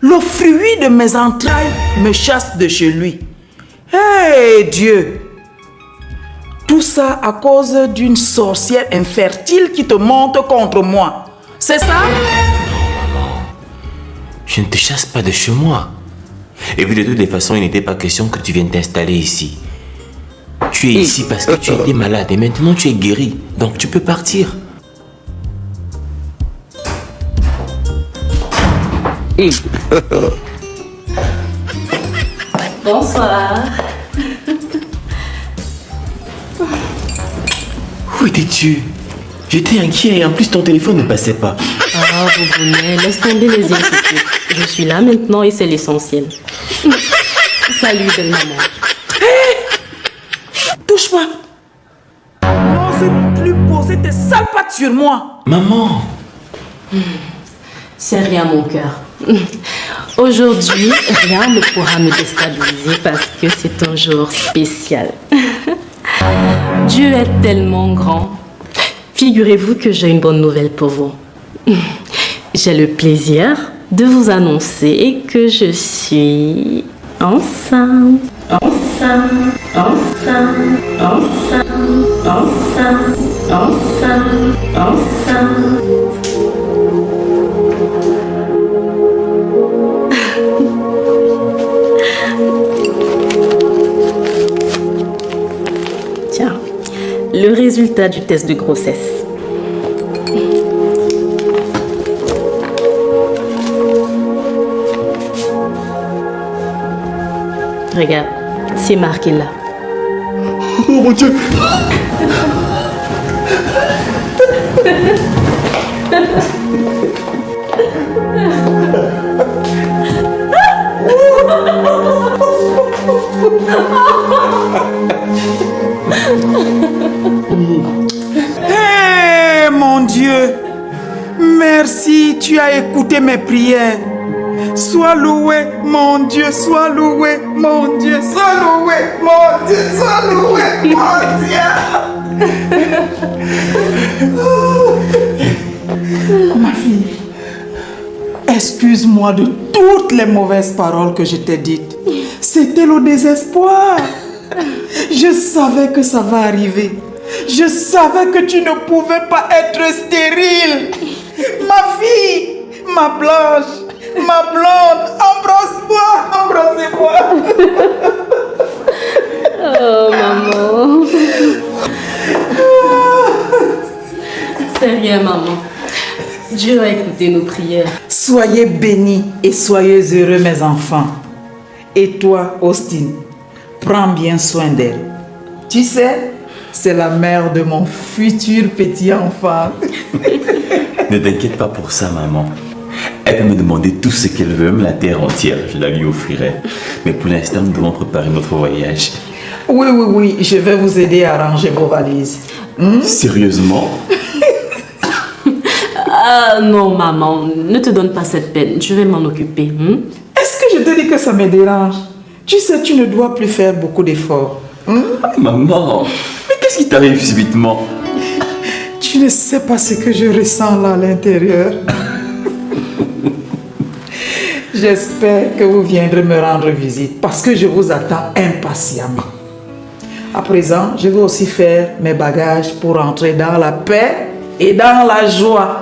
Le fruit de mes entrailles me chasse de chez lui. Hé Dieu! Tout ça à cause d'une sorcière infertile qui te monte contre moi. C'est ça? Je ne te chasse pas de chez moi. Et vu de toutes les façons, il n'était pas question que tu viennes t'installer ici. Tu es ici parce que tu étais malade et maintenant tu es guéri. Donc tu peux partir. Bonsoir. Où étais-tu? J'étais inquiet et en plus ton téléphone ne passait pas. Ah, Boubounet, laisse tomber les inquiétudes. Je suis là maintenant et c'est l'essentiel. Salut, belle maman. Touche pas. N'ose plus poser tes sales pattes sur moi. Maman! C'est rien, mon cœur. Aujourd'hui, rien ne pourra me déstabiliser parce que c'est un jour spécial. Dieu est tellement grand. Figurez-vous que j'ai une bonne nouvelle pour vous. J'ai le plaisir de vous annoncer que je suis enceinte. Enceinte, enceinte, enceinte, enceinte, enceinte, enceinte. Tiens, le résultat du test de grossesse. Regarde, c'est marqué là. Oh mon Dieu! Hé mon Dieu! Merci, tu as écouté mes prières. Sois loué, mon Dieu, sois loué, mon Dieu, sois loué, mon Dieu, sois loué, mon Dieu. Ma fille, excuse-moi de toutes les mauvaises paroles que je t'ai dites. C'était le désespoir. Je savais que ça va arriver. Je savais que tu ne pouvais pas être stérile. Ma fille, ma blanche, ma blonde, embrasse-moi, embrassez-moi. Oh, maman. C'est rien, maman. Dieu a écouté nos prières. Soyez bénis et soyez heureux, mes enfants. Et toi, Austin, prends bien soin d'elle. Tu sais, c'est la mère de mon futur petit enfant. Ne t'inquiète pas pour ça, maman. Elle peut me demander tout ce qu'elle veut, même la terre entière, je la lui offrirai. Mais pour l'instant, nous devons préparer notre voyage. Oui, je vais vous aider à ranger vos valises. Sérieusement? Ah non, maman, ne te donne pas cette peine. Je vais m'en occuper. Est-ce que je te dis que ça me dérange? Tu sais, tu ne dois plus faire beaucoup d'efforts. Maman, mais qu'est-ce qui t'arrive subitement? Tu ne sais pas ce que je ressens là à l'intérieur. J'espère que vous viendrez me rendre visite parce que je vous attends impatiemment. À présent, je vais aussi faire mes bagages pour entrer dans la paix et dans la joie.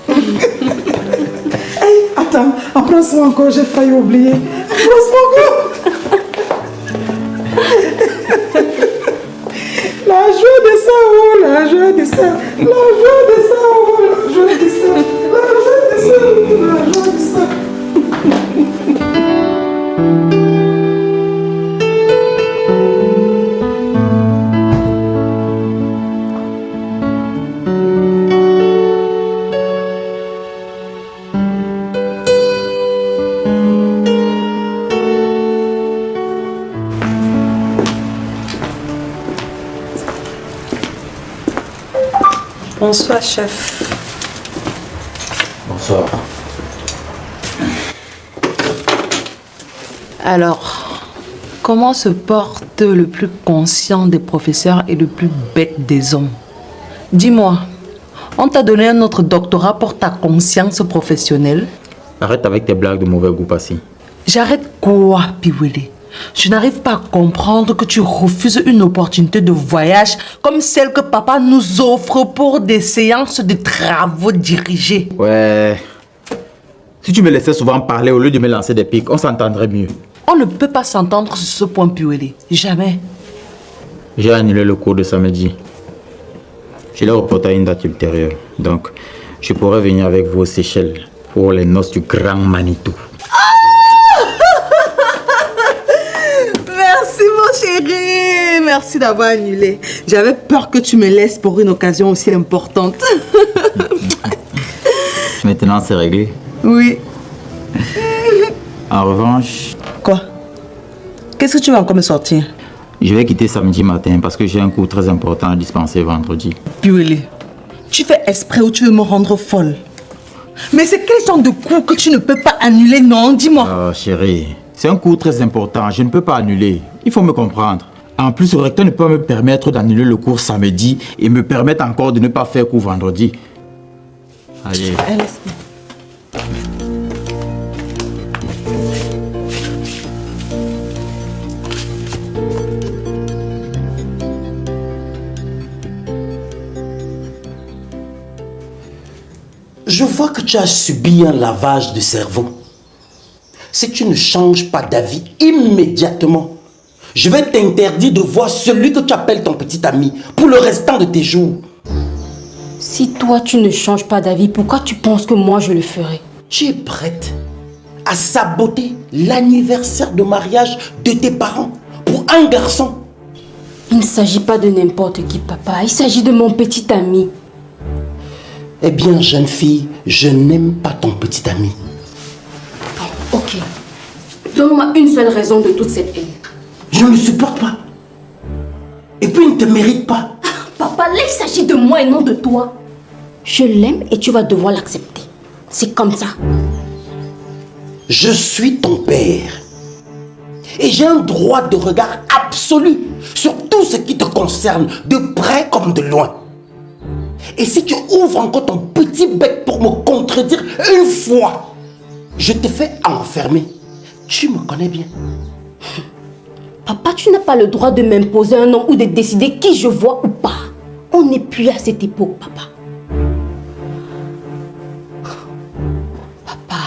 Hey, attends, embrasse-moi encore, j'ai failli oublier. Embrasse-moi encore. La joie de ça, oh, la joie de ça, la joie de ça, oh, la joie de ça, la joie de ça, la joie de ça. Bonsoir, chef. Bonsoir. Alors, comment se porte le plus conscient des professeurs et le plus bête des hommes? Dis-moi, on t'a donné un autre doctorat pour ta conscience professionnelle? Arrête avec tes blagues de mauvais goût, Passy. J'arrête quoi, Piwele? Je n'arrive pas à comprendre que tu refuses une opportunité de voyage comme celle que papa nous offre pour des séances de travaux dirigés. Ouais. Si tu me laissais souvent parler au lieu de me lancer des pics, on s'entendrait mieux. On ne peut pas s'entendre sur ce point, Piwele. Jamais. J'ai annulé le cours de samedi. Je l'ai reporté à une date ultérieure. Donc, je pourrais venir avec vous aux Seychelles pour les noces du Grand Manitou. Merci, mon chéri. Merci d'avoir annulé. J'avais peur que tu me laisses pour une occasion aussi importante. Maintenant, c'est réglé. Oui. En revanche, Quoi? Qu'est-ce que tu vas encore me sortir? je vais quitter samedi matin parce que j'ai un cours très important à dispenser vendredi. Piwele, tu fais exprès ou tu veux me rendre folle? Mais c'est quel genre de cours que tu ne peux pas annuler, non? Dis-moi. Oh, chérie, c'est un cours très important. Je ne peux pas annuler. Il faut me comprendre. En plus, le recteur ne peut pas me permettre d'annuler le cours samedi et me permettre encore de ne pas faire cours vendredi. Allez. Laisse-moi. Je vois que tu as subi un lavage de cerveau. Si tu ne changes pas d'avis immédiatement, je vais t'interdire de voir celui que tu appelles ton petit ami pour le restant de tes jours. Si toi tu ne changes pas d'avis, pourquoi tu penses que moi je le ferai? Tu es prête à saboter l'anniversaire de mariage de tes parents pour un garçon? Il ne s'agit pas de n'importe qui, papa. Il s'agit de mon petit ami. Eh bien, jeune fille, je n'aime pas ton petit ami. Ok. Donne-moi une seule raison de toute cette haine. Je ne le supporte pas. Et puis, il ne te mérite pas. Papa, là, il s'agit de moi et non de toi. Je l'aime et tu vas devoir l'accepter. C'est comme ça. Je suis ton père. Et j'ai un droit de regard absolu sur tout ce qui te concerne, de près comme de loin. Et si tu ouvres encore ton petit bec pour me contredire une fois, je te fais enfermer. Tu me connais bien. Papa, tu n'as pas le droit de m'imposer un nom ou de décider qui je vois ou pas. On n'est plus à cette époque, papa. Papa,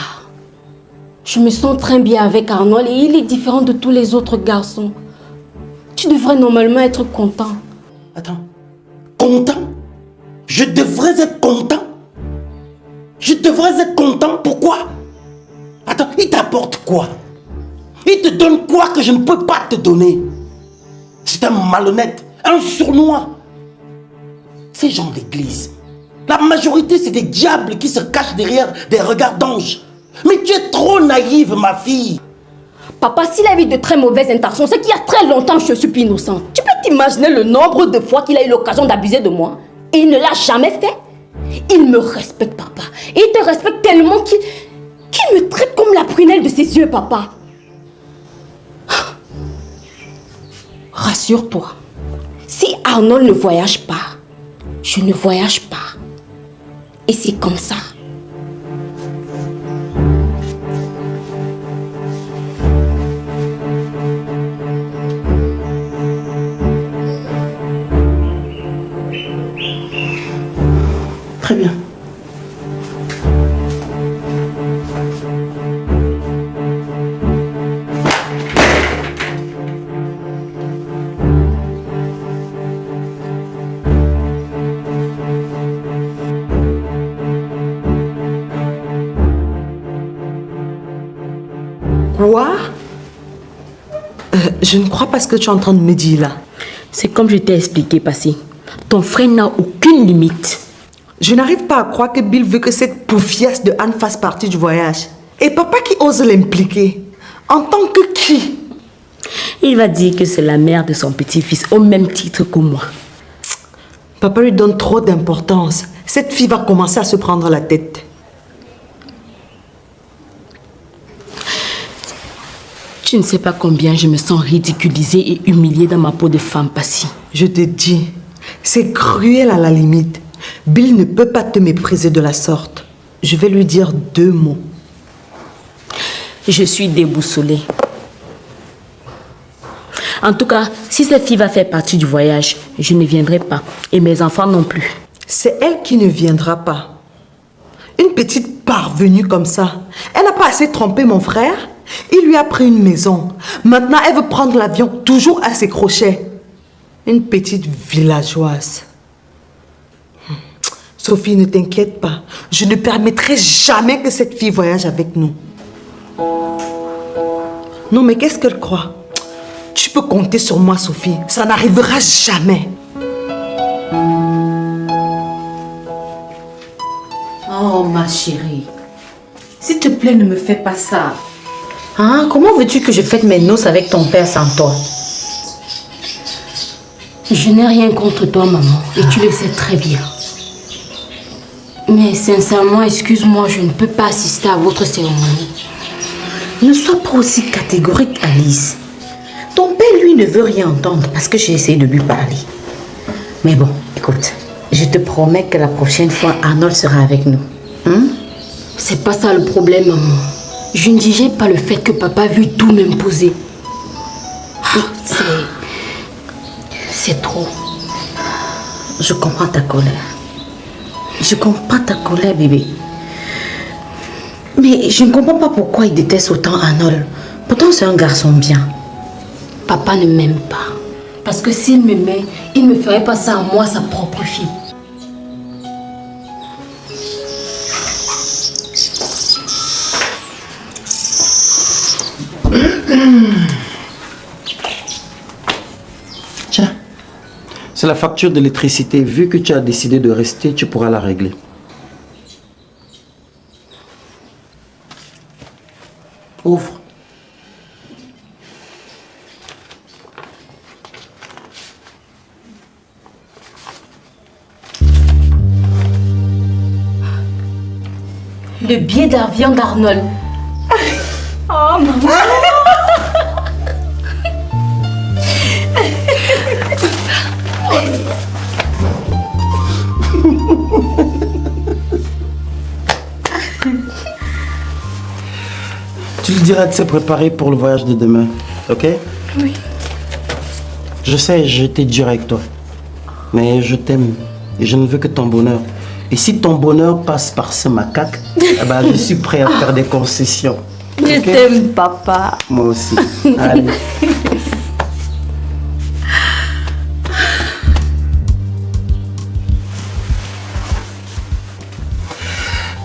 je me sens très bien avec Arnold et il est différent de tous les autres garçons. Tu devrais normalement être content. Attends, content? Je devrais être content? Je devrais être content? Pourquoi? Attends, il t'apporte quoi? Il te donne quoi que je ne peux pas te donner? C'est un malhonnête, un sournois. Ces gens d'église, la majorité c'est des diables qui se cachent derrière des regards d'anges. Mais tu es trop naïve, ma fille. Papa, s'il a eu de très mauvaises intentions, c'est qu'il y a très longtemps que je suis plus innocente. Tu peux t'imaginer le nombre de fois qu'il a eu l'occasion d'abuser de moi? Et il ne l'a jamais fait. Il me respecte, papa. Et il te respecte tellement qu'il me traite comme la prunelle de ses yeux, papa. Rassure-toi. Si Arnold ne voyage pas, je ne voyage pas. Et c'est comme ça. Très bien. Quoi? Je ne crois pas ce que tu es en train de me dire là. C'est comme je t'ai expliqué, Passy. Ton frère n'a aucune limite. Je n'arrive pas à croire que Bill veut que cette poufiasse de Anne fasse partie du voyage. Et papa qui ose l'impliquer. En tant que qui? Il va dire que c'est la mère de son petit-fils, au même titre que moi. Papa lui donne trop d'importance. Cette fille va commencer à se prendre la tête. Tu ne sais pas combien je me sens ridiculisée et humiliée dans ma peau de femme, Passy. Je te dis, c'est cruel à la limite. Bill ne peut pas te mépriser de la sorte. Je vais lui dire 2 mots. Je suis déboussolée. En tout cas, si cette fille va faire partie du voyage, je ne viendrai pas. Et mes enfants non plus. C'est elle qui ne viendra pas. Une petite parvenue comme ça. Elle n'a pas assez trompé mon frère. Il lui a pris une maison. Maintenant, elle veut prendre l'avion, toujours à ses crochets. Une petite villageoise. Sophie, ne t'inquiète pas. Je ne permettrai jamais que cette fille voyage avec nous. Non, mais qu'est-ce qu'elle croit? Tu peux compter sur moi, Sophie. Ça n'arrivera jamais. Oh, ma chérie. S'il te plaît, ne me fais pas ça. Hein? Comment veux-tu que je fête mes noces avec ton père sans toi? Je n'ai rien contre toi, maman. Et tu le sais très bien. Mais sincèrement, excuse-moi, je ne peux pas assister à votre cérémonie. Ne sois pas aussi catégorique, Alice. Ton père, lui, ne veut rien entendre parce que j'ai essayé de lui parler. Mais bon, écoute, je te promets que la prochaine fois, Arnold sera avec nous. Hein? C'est pas ça le problème, maman. Je ne digère pas le fait que papa veuille tout m'imposer. C'est trop. Je comprends ta colère. Je comprends ta colère, bébé. Mais je ne comprends pas pourquoi il déteste autant Arnold. Pourtant, c'est un garçon bien. Papa ne m'aime pas. Parce que s'il m'aimait, il ne me ferait pas ça à moi, sa propre fille. Tiens, c'est la facture d'électricité. Vu que tu as décidé de rester, tu pourras la régler. Ouvre. Le billet d'avion d'Arnold. Oh, maman. Tu lui diras de se préparer pour le voyage de demain, ok? Oui. Je sais, j'étais dur avec toi. Mais je t'aime et je ne veux que ton bonheur. Et si ton bonheur passe par ce macaque, eh ben, je suis prêt à faire des concessions. Je t'aime, papa. Moi aussi. Allez.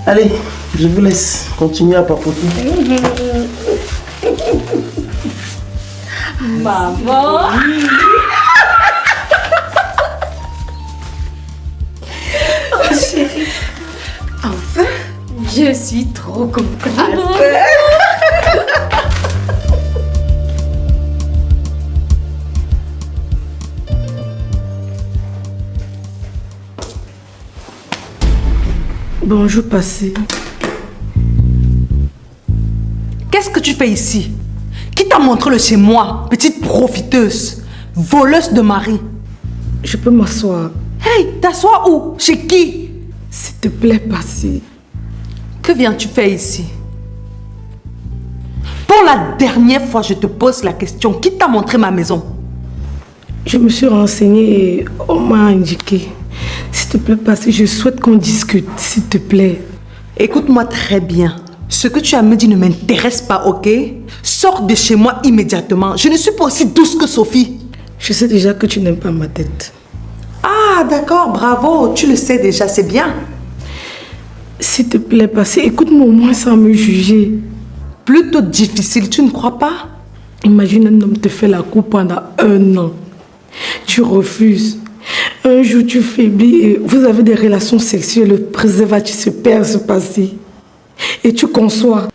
Allez, je vous laisse continuer à papoter. Maman. Oh, chérie. Enfin, je suis trop contente. Bonjour, Passé. Qu'est-ce que tu fais ici? Qui t'a montré le chez moi, petite profiteuse, voleuse de mari? Je peux m'asseoir. Hey, t'assois où? Chez qui? S'il te plaît, Passy. Que viens-tu faire ici? Pour la dernière fois, je te pose la question. Qui t'a montré ma maison? Je me suis renseignée et on m'a indiqué. S'il te plaît, Passy, je souhaite qu'on discute, s'il te plaît. Écoute-moi très bien. Ce que tu as me dit ne m'intéresse pas, ok? Sors de chez moi immédiatement. Je ne suis pas aussi douce que Sophie. Je sais déjà que tu n'aimes pas ma tête. Ah, d'accord, bravo. Tu le sais déjà, c'est bien. S'il te plaît, Passy, écoute-moi au moins sans me juger. Plutôt difficile, tu ne crois pas? Imagine un homme te fait la cour pendant 1 an. Tu refuses. Un jour, tu faiblis et vous avez des relations sexuelles. Le préservatif se perd, se passe. Et tu conçois.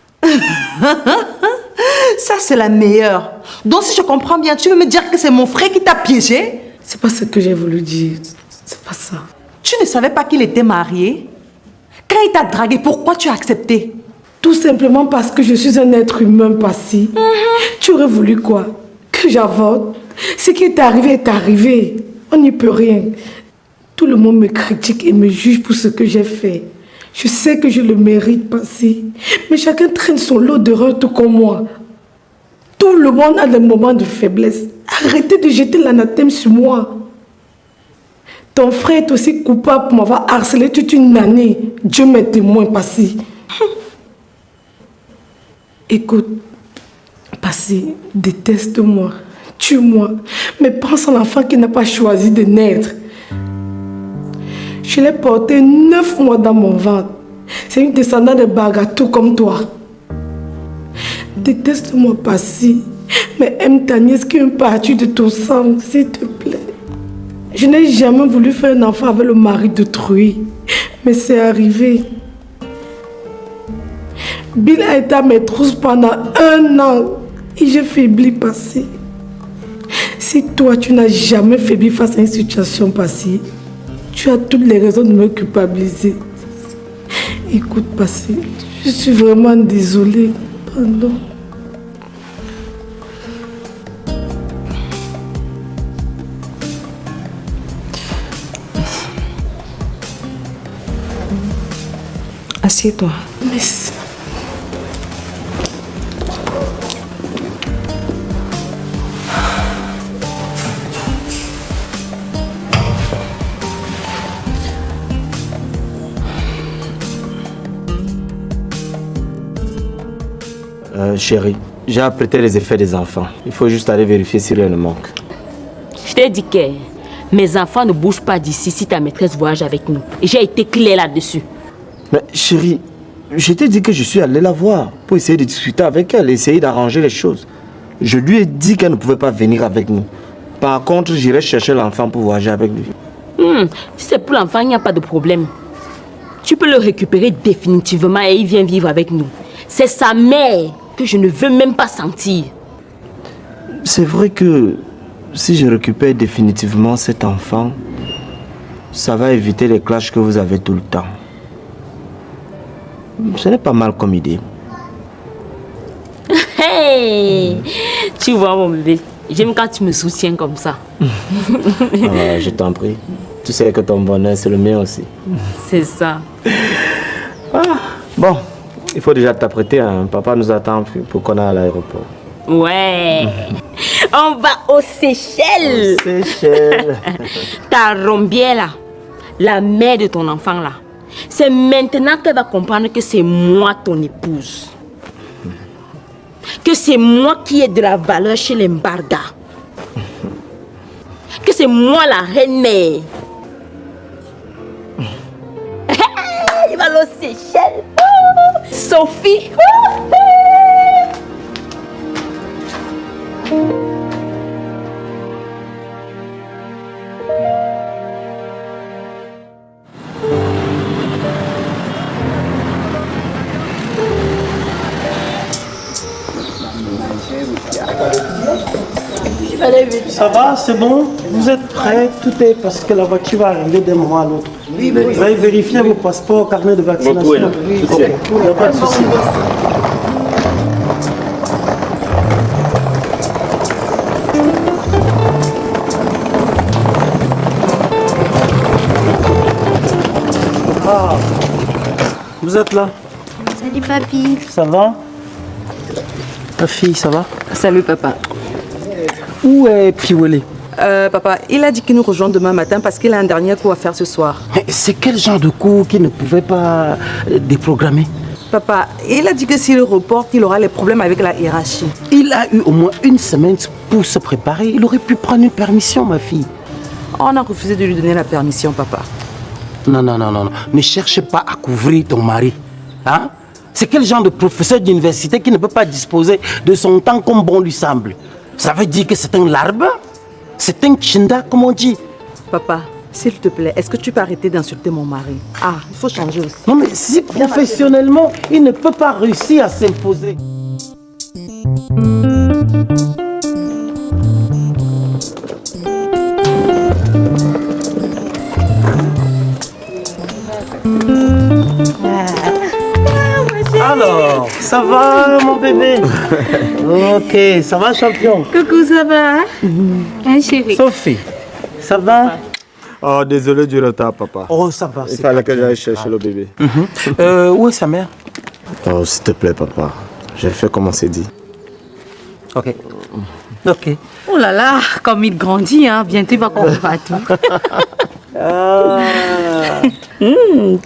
Ça, c'est la meilleure. Donc, si je comprends bien, tu veux me dire que c'est mon frère qui t'a piégé? C'est pas ce que j'ai voulu dire. C'est pas ça. Tu ne savais pas qu'il était marié? Quand il t'a dragué, pourquoi tu as accepté? Tout simplement parce que je suis un être humain passé. Tu aurais voulu quoi? Que j'avorte? Ce qui est arrivé est arrivé. On n'y peut rien. Tout le monde me critique et me juge pour ce que j'ai fait. Je sais que je le mérite, Passy. Mais chacun traîne son lot d'erreurs tout comme moi. Tout le monde a des moments de faiblesse. Arrêtez de jeter l'anathème sur moi. Ton frère est aussi coupable pour m'avoir harcelé toute une année. Dieu m'est témoin, Passy. Écoute, Passy, déteste-moi, tue-moi, mais pense à l'enfant qui n'a pas choisi de naître. Je l'ai porté 9 mois dans mon ventre. C'est une descendante de Bagatou comme toi. Déteste-moi, Passy, mais aime ta nièce qui est une partie de ton sang, s'il te plaît. Je n'ai jamais voulu faire un enfant avec le mari d'autrui, mais c'est arrivé. Bill a été à mes trousses pendant 1 an et j'ai faibli, Passy. Si toi, tu n'as jamais faibli face à une situation passée, tu as toutes les raisons de me culpabiliser. Écoute, Passy, je suis vraiment désolée. Pardon. Assieds-toi. Merci. Chérie, j'ai apprêté les effets des enfants. Il faut juste aller vérifier s'il y a un manque. Je t'ai dit que mes enfants ne bougent pas d'ici si ta maîtresse voyage avec nous. Et j'ai été claire là-dessus. Mais chérie, je t'ai dit que je suis allé la voir pour essayer de discuter avec elle, essayer d'arranger les choses. Je lui ai dit qu'elle ne pouvait pas venir avec nous. Par contre, j'irai chercher l'enfant pour voyager avec lui. Si c'est pour l'enfant, il n'y a pas de problème. Tu peux le récupérer définitivement et il vient vivre avec nous. C'est sa mère que je ne veux même pas sentir. C'est vrai que si je récupère définitivement cet enfant, ça va éviter les clashs que vous avez tout le temps. Ce n'est pas mal comme idée. Hey, tu vois mon bébé, j'aime quand tu me soutiens comme ça. Je t'en prie. Tu sais que ton bonheur, c'est le mien aussi. C'est ça. Bon, il faut déjà t'apprêter. Hein. Papa nous attend pour qu'on aille à l'aéroport. Ouais. On va aux Seychelles. Seychelles. Ta rombière là, la mère de ton enfant là, c'est maintenant qu'elle va comprendre que c'est moi ton épouse. Que c'est moi qui ai de la valeur chez les Mbarga. Que c'est moi la reine-mère. Il va aux Seychelles. Sophie. Ça va, c'est bon? Vous êtes prêts? Tout est parce que la voiture va arriver d'un moment à l'autre. Oui, vous allez vérifier vos passeports, carnet de vaccination. Il n'y a pas de souci. Ah, vous êtes là? Salut papy. Ça va? Ta fille, ça va? Salut papa. Où est Piwele? Papa, il a dit qu'il nous rejoint demain matin parce qu'il a un dernier coup à faire ce soir. Mais c'est quel genre de cours qu'il ne pouvait pas déprogrammer? Papa, il a dit que s'il reporte, il aura les problèmes avec la hiérarchie. Il a eu au moins 1 semaine pour se préparer. Il aurait pu prendre une permission, ma fille. On a refusé de lui donner la permission, papa. Non. Ne cherche pas à couvrir ton mari. Hein? C'est quel genre de professeur d'université qui ne peut pas disposer de son temps comme bon lui semble? Ça veut dire que c'est un larbe? C'est un chinda, comme on dit? Papa, s'il te plaît, est-ce que tu peux arrêter d'insulter mon mari? Ah, il faut changer aussi. Non, mais si professionnellement, il ne peut pas réussir à s'imposer. Alors, ça va mon bébé? Ok, ça va champion? Coucou, ça va? Hein, chérie? Sophie, ça va? Oh, désolé du retard, papa. Oh, ça va. Il fallait que j'aille chercher le bébé. Où est sa mère? Oh, s'il te plaît, papa. Je le fais comme on s'est dit. Ok. Ok. Oh là là, comme il grandit, hein. Bientôt il va comprendre à tout.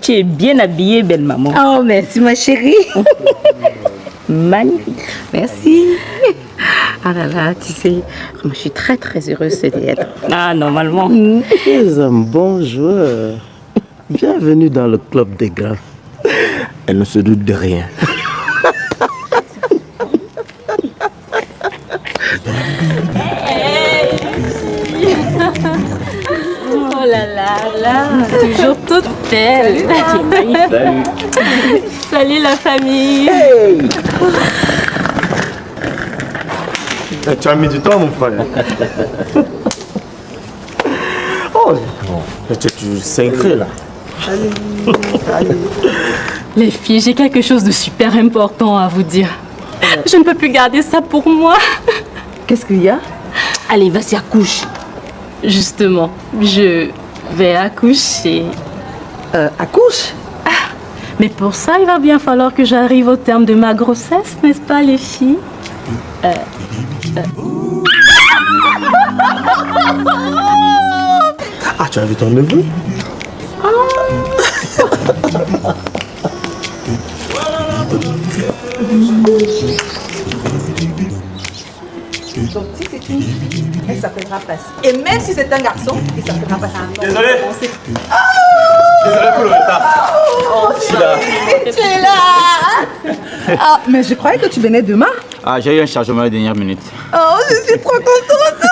Tu es bien habillée, belle maman. Oh, merci ma chérie. Magnifique. Merci. Ah là là, tu sais, moi, je suis très très heureuse de t'être. Ah, normalement. Tu es un bon joueur. Bienvenue dans le club des grands. Elle ne se doute de rien. Oh là là, toujours toute belle. Salut. Salut la famille. Tu as mis du temps, mon frère. Oh, tu sacré là. Les filles, j'ai quelque chose de super important à vous dire. Je ne peux plus garder ça pour moi. Qu'est-ce qu'il y a? Allez, vas-y, accouche. Justement, je vais accoucher. Accouche? Mais pour ça, il va bien falloir que j'arrive au terme de ma grossesse, n'est-ce pas, les filles? Ah, tu as vu ton neveu? Donc si c'est une fille, elle s'appellera Passy. Et même si c'est un garçon, il s'appellera Passy. Désolé. Désolé pour le retard. Tu es là. Ah, mais je croyais que tu venais demain. Ah, j'ai eu un chargement de dernière minute. Oh, je suis trop contente.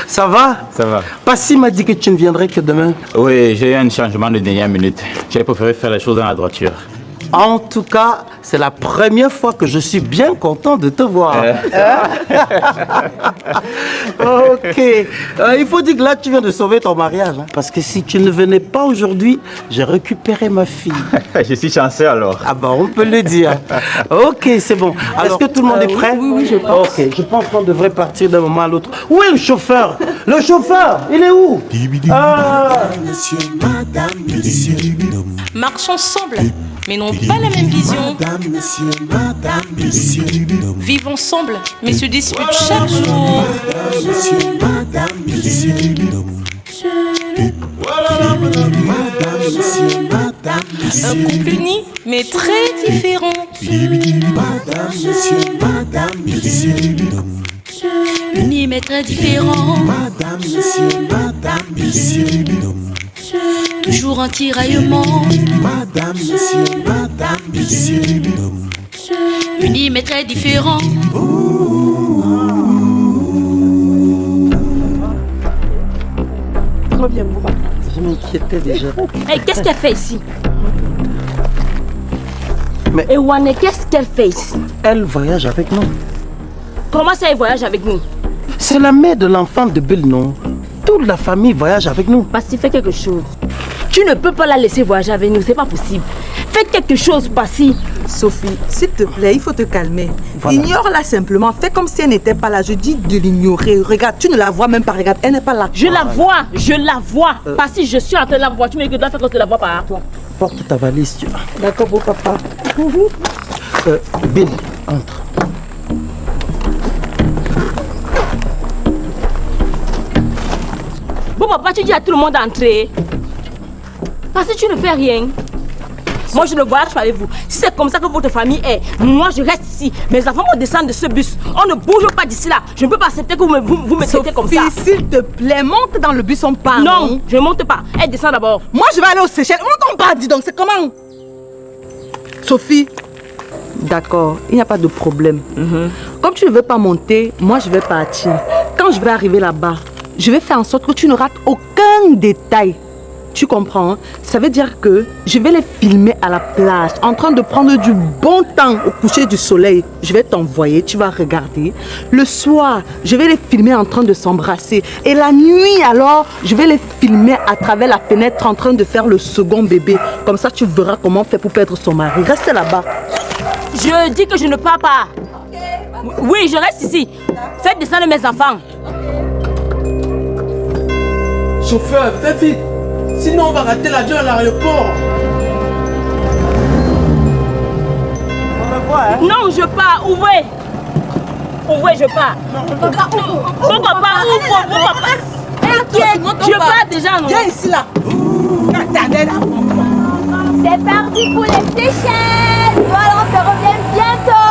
Ça va? Ça va. Passy m'a dit que tu ne viendrais que demain. Oui, j'ai eu un changement de dernière minute. J'ai préféré faire les choses dans la droiture. En tout cas, c'est la première fois que je suis bien content de te voir. Ok. Il faut dire que là, tu viens de sauver ton mariage. Hein, parce que si tu ne venais pas aujourd'hui, j'ai récupéré ma fille. Je suis chanceux alors. Ah bah, on peut le dire. Ok, c'est bon. Est-ce que tout le monde est prêt? Oui, je pense. Ok, je pense qu'on devrait partir d'un moment à l'autre. Où est le chauffeur? Le chauffeur, il est où? Marchons ensemble, mais n'ont pas la même vision. Vivent ensemble, mais se disputent chaque jour. Un couple uni, mais très différent. Uni, mais très différent. Toujours un tiraillement. Unis mais très différents. Je m'inquiétais déjà. Hey, qu'est-ce qu'elle fait ici? Mais- Et Wane, qu'est-ce qu'elle fait ici? Elle voyage avec nous. Comment ça, elle voyage avec nous? C'est la mère de l'enfant de Bill, non? Toute la famille voyage avec nous. Parce qu'il fait quelque chose. Tu ne peux pas la laisser voyager avec nous, c'est pas possible. Fais quelque chose, Passy. Sophie, s'il te plaît, il faut te calmer. Voilà. Ignore-la simplement. Fais comme si elle n'était pas là. Je dis de l'ignorer. Regarde, tu ne la vois même pas. Regarde, elle n'est pas là. Je la vois. Passy, je suis en train de la voir. Tu me dis que tu dois faire que tu la vois pas. Toi. Porte ta valise, tu vois. D'accord, beau papa. Bill, entre. Bon, papa, tu dis à tout le monde d'entrer. Parce que tu ne fais rien. Moi, je ne voyage pas avec vous. Si c'est comme ça que votre famille est, moi, je reste ici. Mes enfants vont descendre de ce bus. On ne bouge pas d'ici là. Je ne peux pas accepter que vous me traitez comme ça. Sophie, s'il te plaît, monte dans le bus, on part. Non, je ne monte pas. Elle descend d'abord. Moi, je vais aller aux Seychelles. Monte, on part, dis donc. C'est comment? Sophie. D'accord, il n'y a pas de problème. Comme tu ne veux pas monter, moi, je vais partir. Quand je vais arriver là-bas, je vais faire en sorte que tu ne rates aucun détail. Tu comprends, hein? Ça veut dire que je vais les filmer à la plage, en train de prendre du bon temps au coucher du soleil. Je vais t'envoyer, tu vas regarder. Le soir, je vais les filmer en train de s'embrasser. Et la nuit, alors, je vais les filmer à travers la fenêtre en train de faire le second bébé. Comme ça, tu verras comment on fait pour perdre son mari. Reste là-bas. Je dis que je ne pars pas. Ok, Oui, je reste ici. Faites descendre mes enfants. Chauffeur, fais vite. Sinon, on va rater l'avion à l'aéroport. Non, je pars. Ouvrez. Ouvrez, je pars. Papa, ouvre. Bon, papa, ouvre. Bon, papa. T'inquiète, je pars déjà. Non. Viens ici, là. C'est parti pour les Seychelles. Voilà, on se revient bientôt.